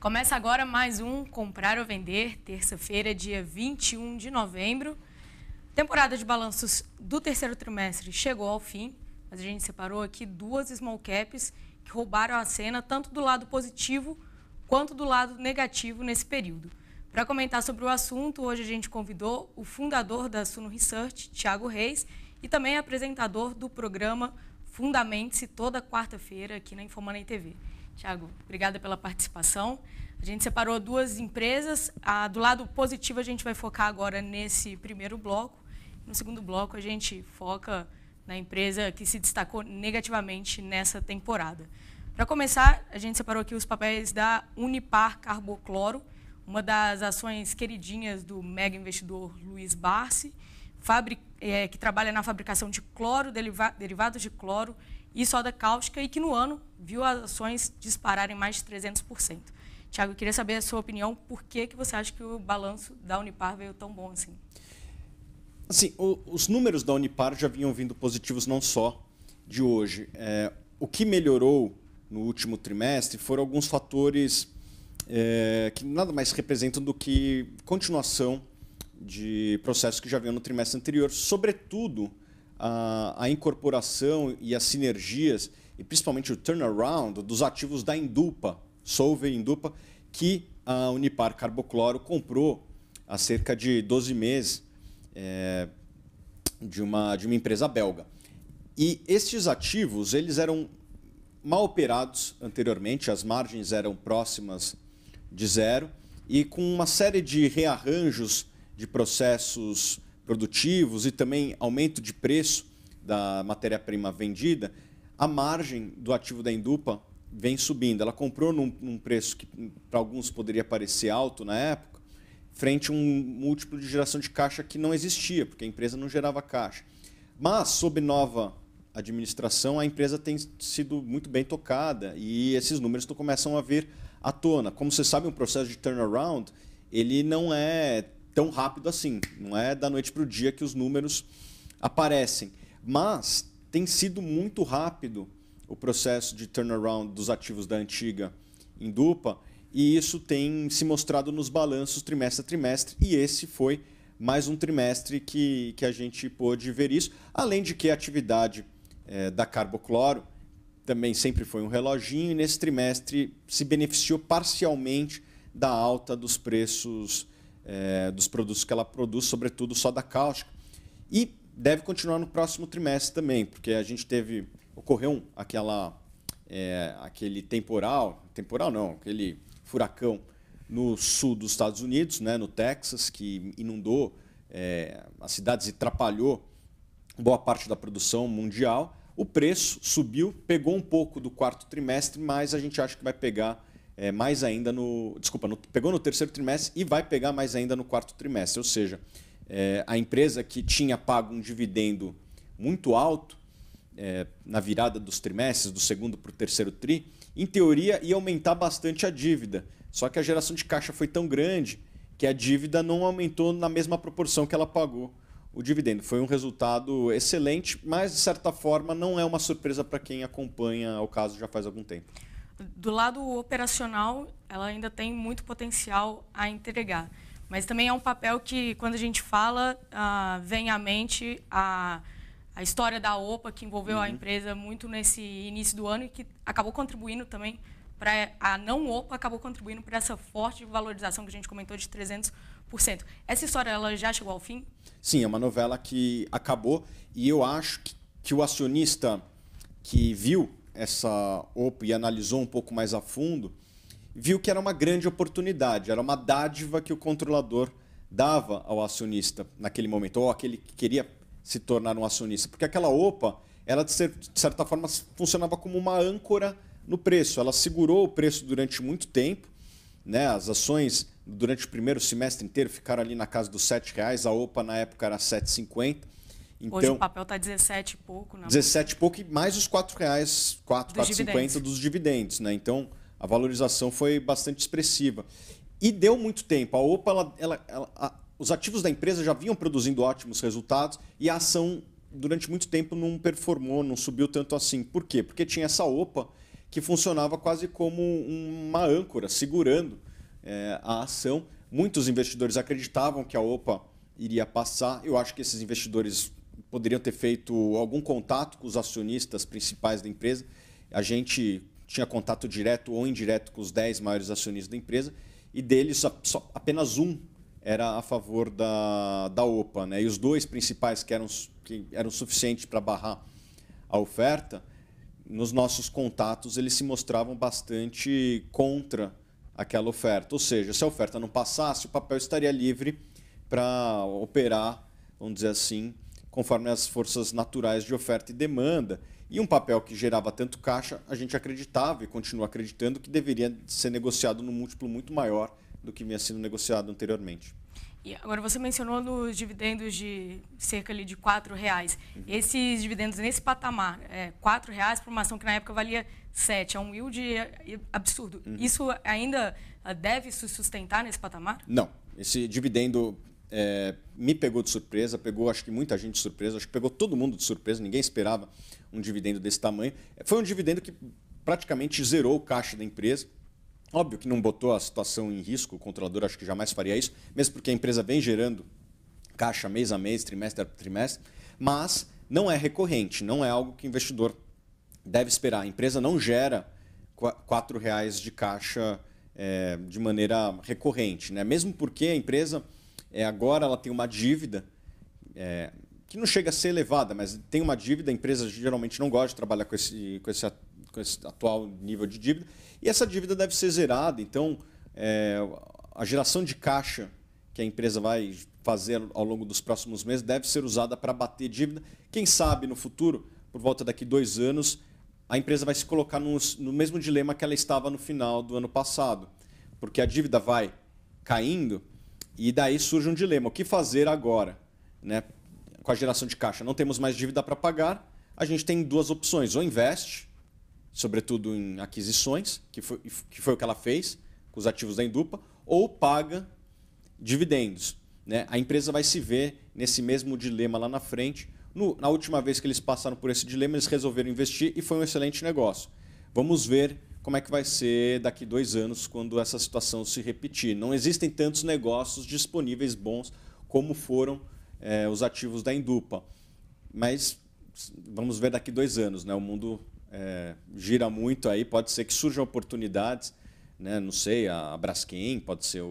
Começa agora mais um Comprar ou Vender, terça-feira, dia 21 de novembro. Temporada de balanços do terceiro trimestre chegou ao fim, mas a gente separou aqui duas small caps que roubaram a cena tanto do lado positivo quanto do lado negativo nesse período. Para comentar sobre o assunto, hoje a gente convidou o fundador da Suno Research, Thiago Reis, e também apresentador do programa Fundamente-se toda quarta-feira aqui na Infomoney TV. Thiago, obrigada pela participação. A gente separou duas empresas. Do lado positivo, a gente vai focar agora nesse primeiro bloco. No segundo bloco, a gente foca na empresa que se destacou negativamente nessa temporada. Para começar, a gente separou aqui os papéis da Unipar Carbocloro, uma das ações queridinhas do mega investidor Luiz Barsi, que trabalha na fabricação de cloro, derivados de cloro e soda cáustica, e que no ano viu as ações dispararem mais de 300%. Thiago, eu queria saber a sua opinião, por que você acha que o balanço da Unipar veio tão bom assim? Assim, os números da Unipar já vinham vindo positivos não só de hoje. O que melhorou no último trimestre foram alguns fatores que nada mais representam do que continuação de processos que já vinham no trimestre anterior, sobretudo a incorporação e as sinergias, e principalmente o turnaround dos ativos da Indupa, Solvay Indupa, que a Unipar Carbocloro comprou há cerca de 12 meses de uma empresa belga. E estes ativos eles eram mal operados anteriormente, as margens eram próximas de zero, e com uma série de rearranjos de processos produtivos e também aumento de preço da matéria-prima vendida, a margem do ativo da Indupa vem subindo. Ela comprou num preço que para alguns poderia parecer alto na época, frente a um múltiplo de geração de caixa que não existia, porque a empresa não gerava caixa. Mas, sob nova administração, a empresa tem sido muito bem tocada e esses números começam a vir à tona. Como você sabe, um processo de turnaround ele não é tão rápido assim, não é da noite para o dia que os números aparecem, mas tem sido muito rápido o processo de turnaround dos ativos da antiga Indupa, e isso tem se mostrado nos balanços trimestre a trimestre, e esse foi mais um trimestre que a gente pôde ver isso, além de que a atividade da Carbocloro também sempre foi um reloginho, e nesse trimestre se beneficiou parcialmente da alta dos preços dos produtos que ela produz, sobretudo soda cáustica. E deve continuar no próximo trimestre também, porque a gente ocorreu aquele aquele furacão no sul dos Estados Unidos, né, no Texas, que inundou as cidades e atrapalhou boa parte da produção mundial. O preço subiu, pegou um pouco do quarto trimestre, mas a gente acha que vai pegar mais ainda pegou no terceiro trimestre e vai pegar mais ainda no quarto trimestre. Ou seja, a empresa que tinha pago um dividendo muito alto na virada dos trimestres, do segundo para o terceiro tri, em teoria ia aumentar bastante a dívida. Só que a geração de caixa foi tão grande que a dívida não aumentou na mesma proporção que ela pagou o dividendo. Foi um resultado excelente, mas de certa forma não é uma surpresa para quem acompanha o caso já faz algum tempo. Do lado operacional, ela ainda tem muito potencial a entregar. Mas também é um papel que, quando a gente fala, vem à mente a história da OPA, que envolveu a empresa muito nesse início do ano e que acabou contribuindo também para a não OPA, acabou contribuindo para essa forte valorização que a gente comentou de 300%. Essa história ela já chegou ao fim? Sim, é uma novela que acabou, e eu acho que o acionista que viu essa OPA e analisou um pouco mais a fundo, viu que era uma grande oportunidade, era uma dádiva que o controlador dava ao acionista naquele momento, ou aquele que queria se tornar um acionista. Porque aquela OPA, ela de certa forma funcionava como uma âncora no preço. Ela segurou o preço durante muito tempo, né? As ações durante o primeiro semestre inteiro ficaram ali na casa dos R$ 7,00, a OPA na época era R$ 7,50. Então, hoje o papel está 17 e pouco. 17 e pouco e mais os R$ 4,00, 4,50 dos dividendos. Né? Então, a valorização foi bastante expressiva. E deu muito tempo. A OPA, os ativos da empresa já vinham produzindo ótimos resultados e a ação, durante muito tempo, não performou, não subiu tanto assim. Por quê? Porque tinha essa OPA que funcionava quase como uma âncora, segurando a ação. Muitos investidores acreditavam que a OPA iria passar. Eu acho que esses investidores poderiam ter feito algum contato com os acionistas principais da empresa. A gente tinha contato direto ou indireto com os 10 maiores acionistas da empresa, e deles apenas um era a favor da OPA, né? E os 2 principais que eram suficientes para barrar a oferta, nos nossos contatos eles se mostravam bastante contra aquela oferta. Ou seja, se a oferta não passasse, o papel estaria livre para operar, vamos dizer assim, conforme as forças naturais de oferta e demanda. E um papel que gerava tanto caixa, a gente acreditava e continua acreditando que deveria ser negociado num múltiplo muito maior do que vinha sendo negociado anteriormente. E agora você mencionou nos dividendos de cerca ali de R$4. Esses dividendos nesse patamar, R$4 para uma ação que na época valia 7, é um yield absurdo. Isso ainda deve se sustentar nesse patamar? Não. Esse dividendo me pegou de surpresa, pegou acho que muita gente de surpresa, acho que pegou todo mundo de surpresa, ninguém esperava um dividendo desse tamanho. Foi um dividendo que praticamente zerou o caixa da empresa. Óbvio que não botou a situação em risco, o controlador acho que jamais faria isso, mesmo porque a empresa vem gerando caixa mês a mês, trimestre a trimestre, mas não é recorrente, não é algo que o investidor deve esperar. A empresa não gera R$4 de caixa de maneira recorrente, né? Mesmo porque a empresa agora ela tem uma dívida que não chega a ser elevada, mas tem uma dívida, a empresa geralmente não gosta de trabalhar com esse atual nível de dívida, e essa dívida deve ser zerada. Então, a geração de caixa que a empresa vai fazer ao longo dos próximos meses deve ser usada para bater dívida. Quem sabe no futuro, por volta daqui 2 anos, a empresa vai se colocar no mesmo dilema que ela estava no final do ano passado, porque a dívida vai caindo e daí surge um dilema. O que fazer agora, né? Com a geração de caixa? Não temos mais dívida para pagar, a gente tem 2 opções. Ou investe, sobretudo em aquisições, que foi o que ela fez com os ativos da Indupa, ou paga dividendos, né? A empresa vai se ver nesse mesmo dilema lá na frente. Na última vez que eles passaram por esse dilema, eles resolveram investir e foi um excelente negócio. Vamos ver como é que vai ser daqui 2 anos quando essa situação se repetir. Não existem tantos negócios disponíveis bons como foram os ativos da Indupa. Mas vamos ver daqui 2 anos, né? O mundo gira muito aí, pode ser que surjam oportunidades, né? Não sei, a Braskem pode ser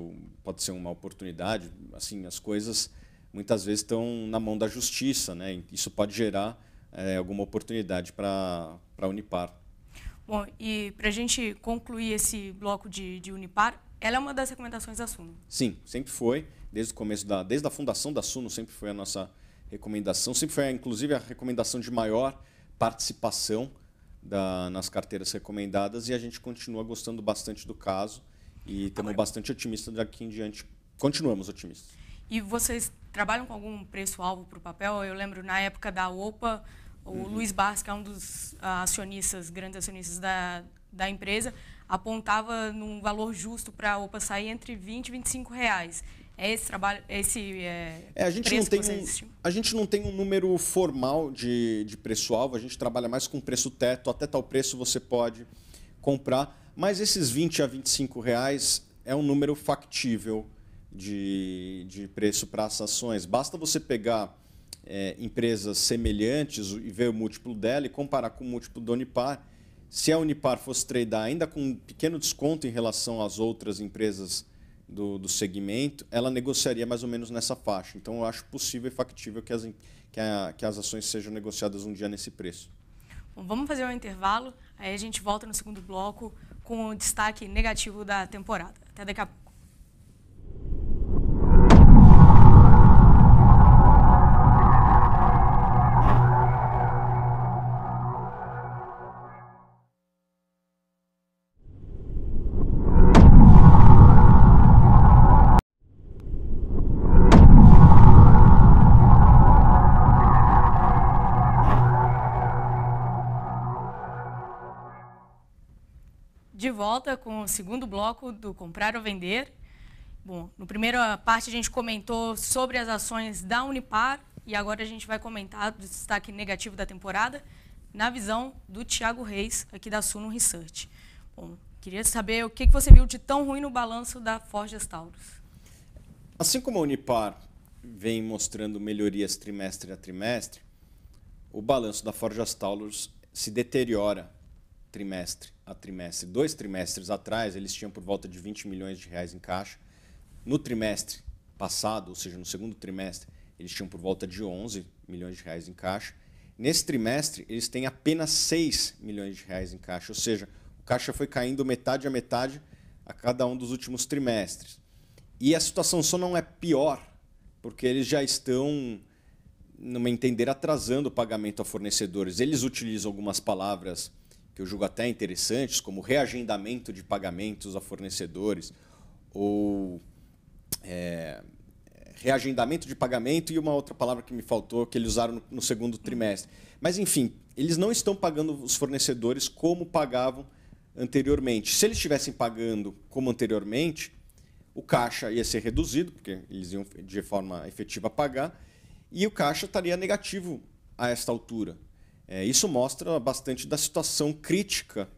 uma oportunidade. Assim, as coisas muitas vezes estão na mão da justiça, né? Isso pode gerar alguma oportunidade para a Unipar. Bom, e para a gente concluir esse bloco de Unipar, ela é uma das recomendações da Suno? Sim, sempre foi. Desde o começo desde a fundação da Suno, sempre foi a nossa recomendação. Sempre foi, inclusive, a recomendação de maior participação nas carteiras recomendadas, e a gente continua gostando bastante do caso e estamos bastante otimistas daqui em diante. Continuamos otimistas. E vocês trabalham com algum preço-alvo para o papel? Eu lembro, na época da OPA, o Luiz Barros, que é um dos grandes acionistas da empresa, apontava num valor justo para a OPA sair entre R$20 e R$25. É esse trabalho, a gente não tem um número formal de preço-alvo, a gente trabalha mais com preço teto, até tal preço você pode comprar, mas esses R$20 a R$25 é um número factível de preço para as ações. Basta você pegar empresas semelhantes e ver o múltiplo dela e comparar com o múltiplo da Unipar. Se a Unipar fosse tradear ainda com um pequeno desconto em relação às outras empresas do segmento, ela negociaria mais ou menos nessa faixa. Então, eu acho possível e factível que as ações sejam negociadas um dia nesse preço. Bom, vamos fazer um intervalo, aí a gente volta no segundo bloco com o destaque negativo da temporada. Até daqui a pouco. De volta com o segundo bloco do Comprar ou Vender. Bom, na primeira parte a gente comentou sobre as ações da Unipar e agora a gente vai comentar do destaque negativo da temporada. na visão do Thiago Reis, aqui da Suno Research. Bom, queria saber o que você viu de tão ruim no balanço da Forjas Taurus. Assim como a Unipar vem mostrando melhorias trimestre a trimestre, o balanço da Forjas Taurus se deteriora trimestre a trimestre. 2 trimestres atrás, eles tinham por volta de 20 milhões de reais em caixa. No trimestre passado, ou seja, no segundo trimestre, eles tinham por volta de 11 milhões de reais em caixa. Nesse trimestre, eles têm apenas 6 milhões de reais em caixa, ou seja, o caixa foi caindo metade a metade a cada um dos últimos trimestres. E a situação só não é pior, porque eles já estão, no meu entender, atrasando o pagamento a fornecedores. Eles utilizam algumas palavras que eu julgo até interessantes, como reagendamento de pagamentos a fornecedores, ou reagendamento de pagamento e uma outra palavra que me faltou, que eles usaram no segundo trimestre. Mas, enfim, eles não estão pagando os fornecedores como pagavam anteriormente. Se eles estivessem pagando como anteriormente, o caixa ia ser reduzido, porque eles iam de forma efetiva pagar, e o caixa estaria negativo a esta altura. Isso mostra bastante da situação crítica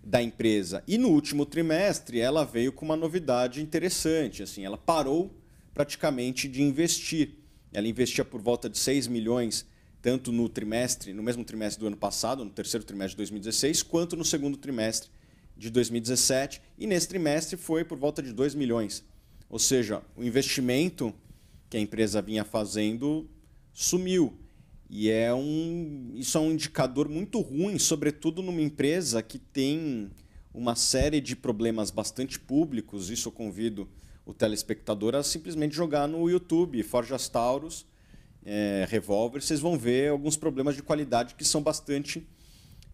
da empresa. E no último trimestre, ela veio com uma novidade interessante. Assim, ela parou praticamente de investir. Ela investia por volta de 6 milhões, tanto no mesmo trimestre do ano passado, no terceiro trimestre de 2016, quanto no segundo trimestre de 2017. E nesse trimestre foi por volta de 2 milhões. Ou seja, o investimento que a empresa vinha fazendo sumiu. E isso é um indicador muito ruim, sobretudo numa empresa que tem uma série de problemas bastante públicos. Isso eu convido o telespectador a simplesmente jogar no YouTube, Forjas Taurus, Revolver, vocês vão ver alguns problemas de qualidade que são bastante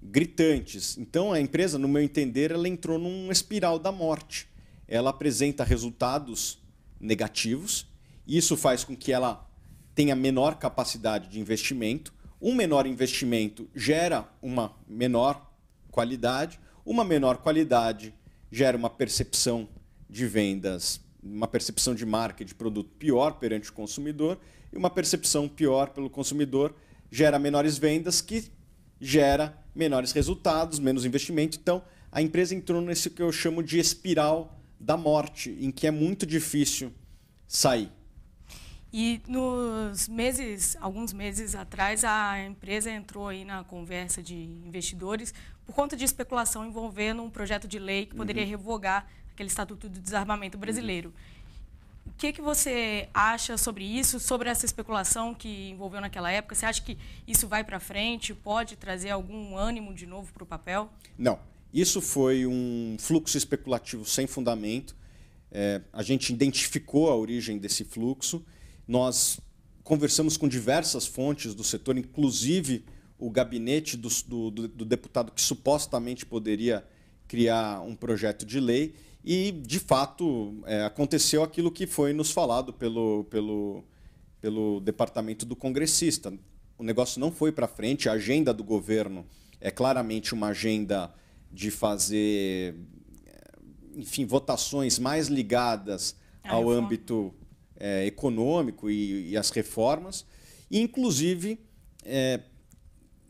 gritantes. Então a empresa, no meu entender, ela entrou numa espiral da morte. Ela apresenta resultados negativos, e isso faz com que ela tenha menor capacidade de investimento. Um menor investimento gera uma menor qualidade, uma menor qualidade gera uma percepção de vendas, uma percepção de marca de produto pior perante o consumidor, e uma percepção pior pelo consumidor gera menores vendas, que gera menores resultados, menos investimento. Então, a empresa entrou nesse que eu chamo de espiral da morte, em que é muito difícil sair. E alguns meses atrás, a empresa entrou aí na conversa de investidores por conta de especulação envolvendo um projeto de lei que poderia revogar aquele Estatuto do Desarmamento Brasileiro. O que você acha sobre isso, sobre essa especulação que envolveu naquela época? Você acha que isso vai para frente, pode trazer algum ânimo de novo para o papel? Não. Isso foi um fluxo especulativo sem fundamento. A gente identificou a origem desse fluxo. Nós conversamos com diversas fontes do setor, inclusive o gabinete do deputado que supostamente poderia criar um projeto de lei. E, de fato, aconteceu aquilo que foi nos falado pelo departamento do congressista. O negócio não foi para frente, a agenda do governo é claramente uma agenda de fazer, enfim, votações mais ligadas ao âmbito econômico e as reformas. E, inclusive,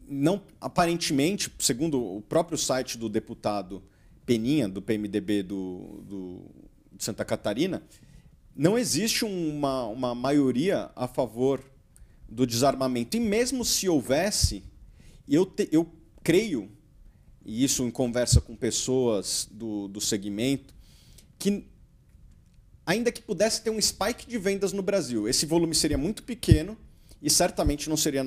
não, aparentemente, segundo o próprio site do deputado Peninha, do PMDB de Santa Catarina, não existe uma maioria a favor do desarmamento. E mesmo se houvesse, eu creio, e isso em conversa com pessoas do segmento, que ainda que pudesse ter um spike de vendas no Brasil, esse volume seria muito pequeno e certamente não seria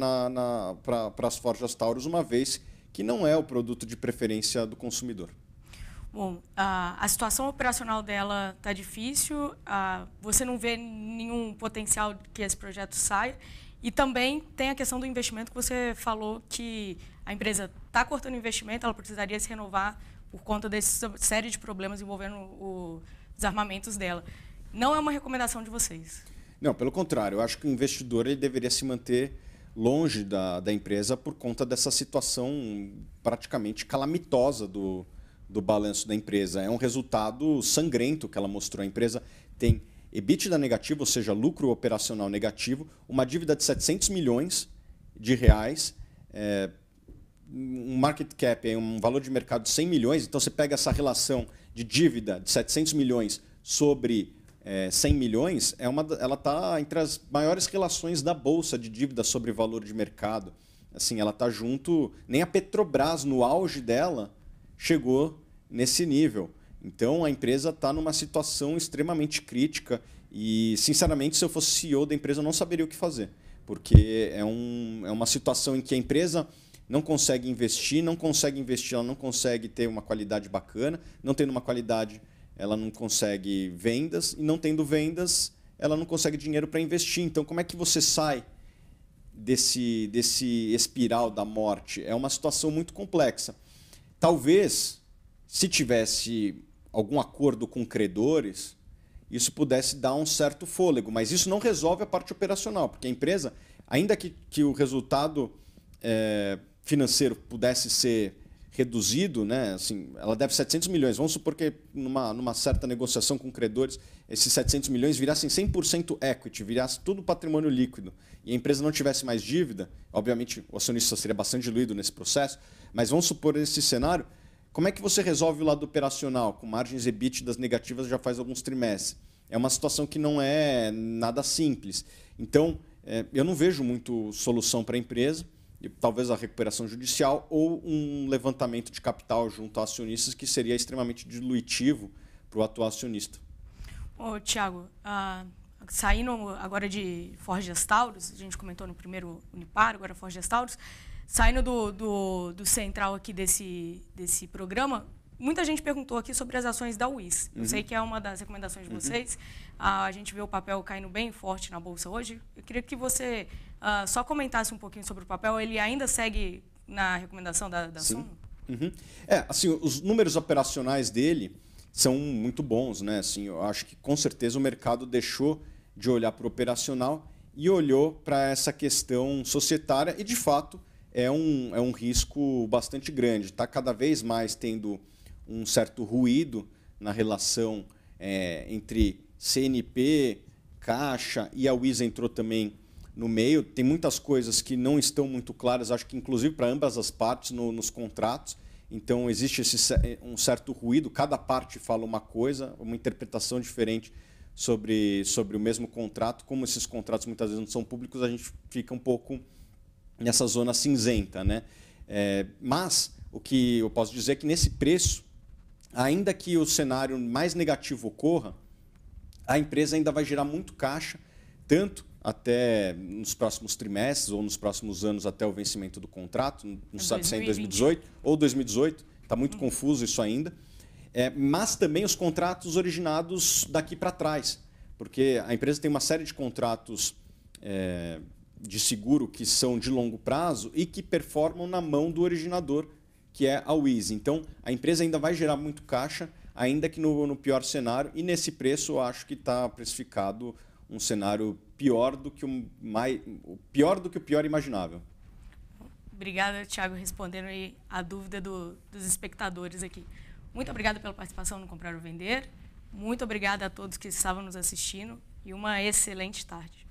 para as Forjas Taurus, uma vez que não é o produto de preferência do consumidor. Bom, a situação operacional dela está difícil, você não vê nenhum potencial que esse projeto saia, e também tem a questão do investimento, que você falou que a empresa está cortando investimento, ela precisaria se renovar por conta dessa série de problemas envolvendo os desarmamentos dela. Não é uma recomendação de vocês? Não, pelo contrário, eu acho que o investidor ele deveria se manter longe da empresa por conta dessa situação praticamente calamitosa do balanço da empresa. É um resultado sangrento que ela mostrou. A empresa tem EBITDA negativo, ou seja, lucro operacional negativo, uma dívida de 700 milhões de reais, um market cap, um valor de mercado de 100 milhões, então você pega essa relação de dívida de 700 milhões sobre 100 milhões, ela está entre as maiores relações da Bolsa de dívida sobre valor de mercado. Assim, ela está junto, nem a Petrobras, no auge dela, chegou nesse nível. Então, a empresa está numa situação extremamente crítica e, sinceramente, se eu fosse CEO da empresa, eu não saberia o que fazer. Porque é uma situação em que a empresa não consegue investir, ela não consegue ter uma qualidade bacana, não tendo uma qualidade, ela não consegue vendas, e não tendo vendas, ela não consegue dinheiro para investir. Então, como é que você sai desse espiral da morte? É uma situação muito complexa. Talvez, se tivesse algum acordo com credores, isso pudesse dar um certo fôlego, mas isso não resolve a parte operacional, porque a empresa, ainda que o resultado financeiro pudesse ser reduzido, né, assim, ela deve 700 milhões, vamos supor que numa certa negociação com credores, esses 700 milhões virassem 100% equity, virasse tudo patrimônio líquido, e a empresa não tivesse mais dívida, obviamente o acionista seria bastante diluído nesse processo, mas vamos supor esse cenário, como é que você resolve o lado operacional, com margens EBITDA negativas já faz alguns trimestres? É uma situação que não é nada simples. Então, eu não vejo muito solução para a empresa, e talvez a recuperação judicial ou um levantamento de capital junto a acionistas que seria extremamente dilutivo para o atual acionista. Ô, Thiago, saindo agora de Forjas Taurus, a gente comentou no primeiro Unipar, agora Forjas Taurus, saindo do central aqui desse programa, muita gente perguntou aqui sobre as ações da Wiz. Eu sei que é uma das recomendações de vocês. A gente vê o papel caindo bem forte na Bolsa hoje. Eu queria que você só comentasse um pouquinho sobre o papel. Ele ainda segue na recomendação da Suno? Assim, os números operacionais dele são muito bons, né? Assim, eu acho que, com certeza, o mercado deixou de olhar para o operacional e olhou para essa questão societária e, de fato, é um risco bastante grande. Está cada vez mais tendo um certo ruído na relação entre CNP, Caixa, e a Wiz entrou também no meio. Tem muitas coisas que não estão muito claras, acho que inclusive para ambas as partes nos contratos. Então existe um certo ruído, cada parte fala uma coisa, uma interpretação diferente sobre o mesmo contrato. Como esses contratos muitas vezes não são públicos, a gente fica um pouco nessa zona cinzenta, né? Mas o que eu posso dizer é que nesse preço, ainda que o cenário mais negativo ocorra, a empresa ainda vai gerar muito caixa, tanto até nos próximos trimestres ou nos próximos anos até o vencimento do contrato, não sabe se é em 2018 ou 2018, está muito confuso isso ainda, mas também os contratos originados daqui para trás, porque a empresa tem uma série de contratos de seguro que são de longo prazo e que performam na mão do originador, que é a Wiz. Então, a empresa ainda vai gerar muito caixa, ainda que no pior cenário, e nesse preço eu acho que está precificado um cenário pior do que o pior imaginável. Obrigada, Thiago, respondendo aí a dúvida dos espectadores aqui. Muito obrigada pela participação no Comprar ou Vender. Muito obrigada a todos que estavam nos assistindo e uma excelente tarde.